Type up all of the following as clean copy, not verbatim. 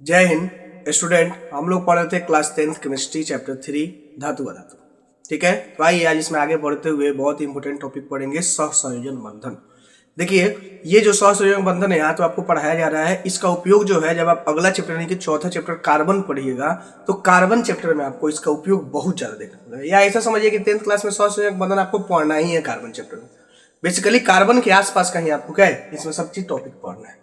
जय हिंद स्टूडेंट। हम लोग पढ़ रहे थे क्लास 10th केमिस्ट्री चैप्टर 3 धातु अधातु। ठीक है, तो आइए आज इसमें आगे बढ़ते हुए बहुत ही इंपॉर्टेंट टॉपिक पढ़ेंगे सहसंयोजन बंधन। देखिए, ये जो सहसंयोजन बंधन है यहाँ तो आपको पढ़ाया जा रहा है, इसका उपयोग जो है जब आप अगला चैप्टर यानी कि चौथा चैप्टर कार्बन पढ़िएगा तो कार्बन चैप्टर में आपको इसका उपयोग बहुत ज्यादा देखने को मिलेगा। या ऐसा समझिए कि 10th क्लास में सहसंयोजन बंधन आपको पढ़ना ही है कार्बन चैप्टर में। बेसिकली कार्बन के आसपास का ही आपको क्या है, इसमें सब चीज टॉपिक पढ़ना है।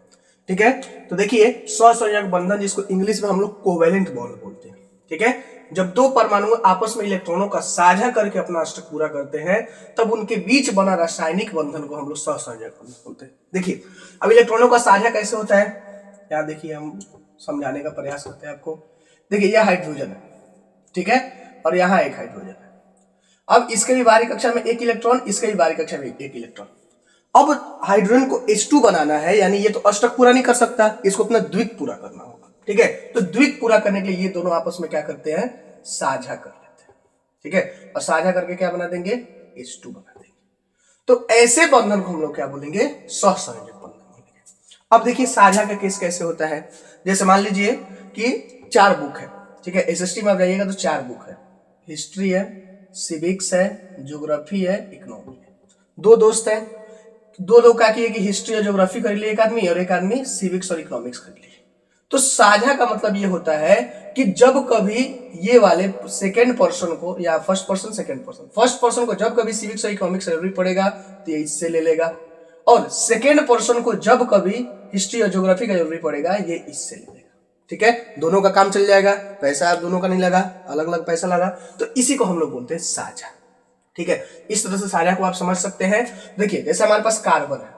ठीक है, तो देखिए सहसंयोजक बंधन जिसको इंग्लिश में हम लोग कोवेलेंट बॉन्ड बोलते हैं। ठीक है, जब दो परमाणु आपस में इलेक्ट्रॉनों का साझा करके अपना अष्टक पूरा करते हैं तब उनके बीच बना रासायनिक बंधन को हम लोग सहसंयोजक बंधन बोलते हैं। देखिए, अब इलेक्ट्रॉनों का साझा कैसे होता है, यहाँ देखिए हम समझाने का प्रयास करते हैं आपको। देखिए, यह हाइड्रोजन है, ठीक है, और यहाँ एक हाइड्रोजन है। अब इसके भी बाहरी कक्षा में एक इलेक्ट्रॉन, इसके भी बाहरी कक्षा में एक इलेक्ट्रॉन। अब हाइड्रोजन को H2 बनाना है, यानी ये तो अष्टक पूरा नहीं कर सकता, इसको अपना द्विक पूरा करना होगा। ठीक है, तो द्विक पूरा करने के लिए ये दोनों आपस में क्या करते हैं, साझा कर लेते हैं। ठीक है, और साझा करके क्या बना देंगे, H2 बना देंगे। तो ऐसे बंधन को हम लोग क्या बोलेंगे, सहसंयोजक बंधन बोलेंगे। अब देखिए साझा का केस कैसे होता है। जैसे मान लीजिए कि 4 बुक है, ठीक है, SST में आप जाइएगा तो 4 बुक है, हिस्ट्री है, सिविक्स है, ज्योग्राफी है, इकोनॉमी है। 2 दोस्त हैं, दो लोग क्या किए कि हिस्ट्री और ज्योग्राफी कर लिए एक आदमी, और एक आदमी सिविक्स और इकोनॉमिक्स कर लिए। तो साझा का मतलब ये होता है कि जब कभी ये वाले सेकेंड पर्सन को या फर्स्ट पर्सन फर्स्ट पर्सन को जब कभी सिविक्स और इकोनॉमिक्स जरूरी पड़ेगा तो ये इससे ले लेगा, और सेकेंड पर्सन को जब कभी हिस्ट्री और ज्योग्राफी का जरूरी पड़ेगा ये इससे ले लेगा। ठीक है, दोनों का काम चल जाएगा, पैसा आप दोनों का नहीं लगा, अलग अलग पैसा लगा, तो इसी को हम लोग बोलते हैं साझा। ठीक है, इस तरह से साझा को आप समझ सकते हैं। देखिए, जैसे हमारे पास कार्बन है,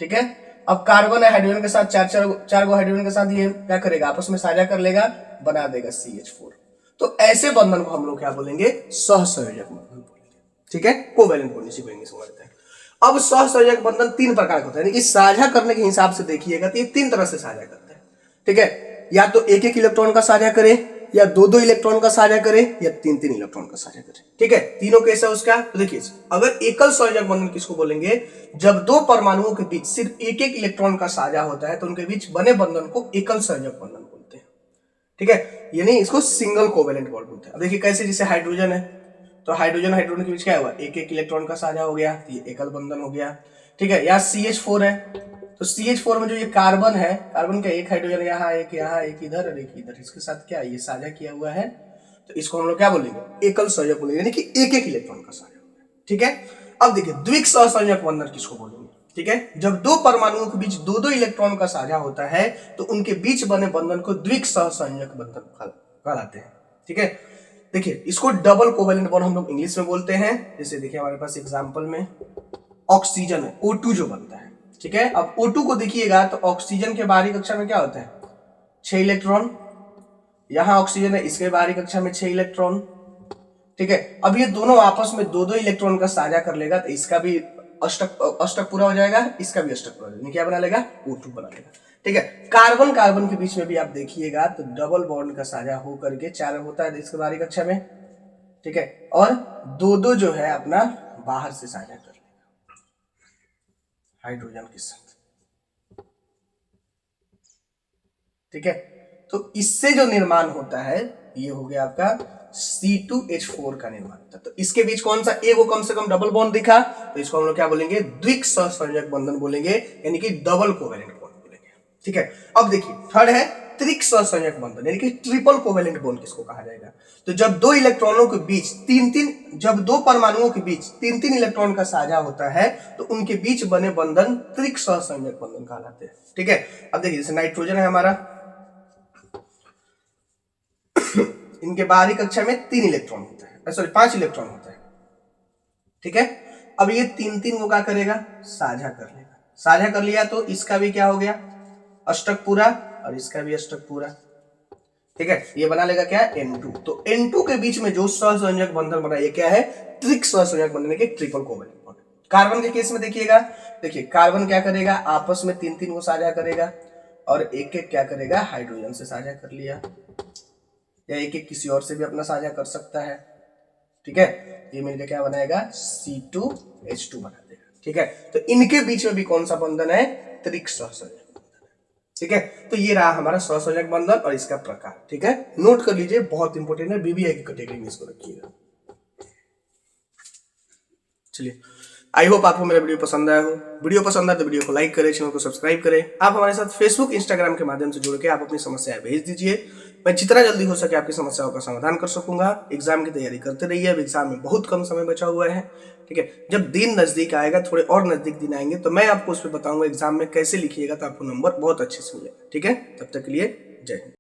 ठीक है, अब कार्बन है, हाइड्रोजन के साथ चार गो हाइड्रोजन के साथ ये क्या करेगा, आपस में साझा कर लेगा, बना देगा CH4। तो ऐसे बंधन को हम लोग क्या बोलेंगे, सहसंयोजक बंधन बोलेंगे। ठीक है, कोवेलेंट बॉन्ड इसी को इंग्लिश में बोलते हैं। अब सहसंयोजक बंधन 3 प्रकार का होता है, यानी कि साझा करने के हिसाब से देखिएगा तो ये 3 तरह से साझा करते हैं। ठीक है, या तो एक एक इलेक्ट्रॉन का साझा करे, या 2 इलेक्ट्रॉन का साझा करे, या 3 इलेक्ट्रॉन का साझा करे। ठीक है, तीनों कैसा है उसका, तो देखिए, अगर एकल संयोजक बंधन किसको बोलेंगे, जब 2 परमाणुओं के बीच सिर्फ एक एक इलेक्ट्रॉन का साझा होता है तो उनके बीच बने बंधन को एकल संयोजक बंधन बोलते हैं। ठीक है, यानी इसको सिंगल कोवेलेंट बॉन्ड बोलते हैं। अब देखिए कैसे, जैसे हाइड्रोजन है तो हाइड्रोजन हाइड्रोजन के बीच क्या हुआ, एक एक इलेक्ट्रॉन का साझा हो गया, ये एकल बंधन हो गया। ठीक है, यहाँ CH4 है, तो CH4 में जो ये कार्बन है, कार्बन का एक हाइड्रोजन यहाँ एक इधर और एक इधर, इसके साथ क्या ये साझा किया हुआ है, तो इसको हम लोग क्या बोलेंगे, एकल संयोजक बोलेंगे, यानी कि एक एक इलेक्ट्रॉन का साझा। ठीक है, अब देखिए द्विक सहसंयोजक बंधन किसको बोलेंगे। ठीक है, जब 2 परमाणुओं के बीच 2 इलेक्ट्रॉन का साझा होता है तो उनके बीच बने बंधन को द्विक सहसंयोजक बंधन कहलाते हैं। ठीक है, देखिए इसको डबल कोवेलेंट बॉन्ड हम लोग इंग्लिश में बोलते हैं। जैसे देखिए हमारे पास एग्जांपल में ऑक्सीजन है, O2 जो बनता है। ठीक है, अब O2 को देखिएगा तो ऑक्सीजन के बाहरी कक्षा में क्या होता है, 6 इलेक्ट्रॉन, यहां ऑक्सीजन है, इसके बाहरी कक्षा में 6 इलेक्ट्रॉन। ठीक है, अब ये दोनों आपस में 2 इलेक्ट्रॉन का साझा कर लेगा तो इसका भी अष्टक पूरा हो जाएगा, इसका भी अष्टक पूरा हो जाएगा, क्या बना लेगा, O2 बना लेगा। ठीक है, कार्बन कार्बन के बीच में भी आप देखिएगा तो डबल बॉन्ड का साझा हो करके 4 होता है इसके बाहरी कक्षा में। ठीक है, और 2 जो है अपना बाहर से साझा कर लेगा हाइड्रोजन के साथ। ठीक है, तो इससे जो निर्माण होता है ये हो गया आपका C2H4 का निर्माण होता है। तो इसके बीच कौन सा एगो कम से कम डबल बॉन्ड दिखा, तो इसको हम लोग क्या बोलेंगे, द्विक सहसंयोजक बंधन बोलेंगे, यानी कि डबल कोवेलेंट बॉन्ड बोलेंगे। ठीक है, अब देखिए थर्ड है त्रिक सहसंयोजक बंधन, यानी कि ट्रिपल कोवेलेंट बॉन्ड किसको कहा जाएगा, तो जब 2 इलेक्ट्रॉनों के बीच जब 2 परमाणुओं के बीच 3 इलेक्ट्रॉन का साझा होता है तो उनके बीच बने बंधन त्रिक सहसंयोजक बंधन कहलाते हैं। ठीक है, अब देखिए जैसे नाइट्रोजन है हमारा, इनके बाहरी कक्षा में 3 इलेक्ट्रॉन होता है, सॉरी 5 इलेक्ट्रॉन होता है। ठीक है, अब ये 3 वो क्या करेगा, साझा कर लेगा, साझा कर लिया तो इसका भी क्या हो गया, अष्टक पूरा, और इसका भी अष्टक पूरा। ठीक है, ये बना लेगा क्या, N2। तो N2 के बीच में जो सहसंयोजक बंधन बना ये क्या है, त्रिक सहसंयोजक बंधन के ट्रिपल कोवेलेंट बॉन्ड। कार्बन के केस में देखिएगा, देखिए कार्बन क्या करेगा, आपस में 3 को साझा करेगा, और एक एक क्या करेगा, हाइड्रोजन से साझा कर लिया, या एक एक किसी और से भी अपना साझा कर सकता है। ठीक है, ये मिलकर क्या बनाएगा, C2H2 बना देगा। ठीक है, तो इनके बीच में भी कौन सा बंधन है, त्रिक सहसंयोजक बंधन है। ठीक है। तो ये रहा हमारा सहसंयोजक बंधन और इसका प्रकार। ठीक है, नोट कर लीजिए, बहुत इंपॉर्टेंट है, बीबीआई की कैटेगरी में इसको रखिएगा। चलिए, आई होप आपको मेरा वीडियो पसंद आया हो। वीडियो पसंद आया तो वीडियो को लाइक करें, चैनल को सब्सक्राइब करें। आप हमारे साथ फेसबुक इंस्टाग्राम के माध्यम से जुड़ के आप अपनी समस्याएं भेज दीजिए। मैं जितना जल्दी हो सके आपकी समस्याओं का समाधान कर सकूंगा। एग्जाम की तैयारी करते रहिए, अब एग्जाम में बहुत कम समय बचा हुआ है। ठीक है, जब दिन नजदीक आएगा, थोड़े और नजदीक दिन आएंगे, तो मैं आपको उस पर बताऊंगा एग्जाम में कैसे लिखिएगा तो आपको नंबर बहुत अच्छे से मिलेगा। ठीक है, तब तक के लिए जय हिंद।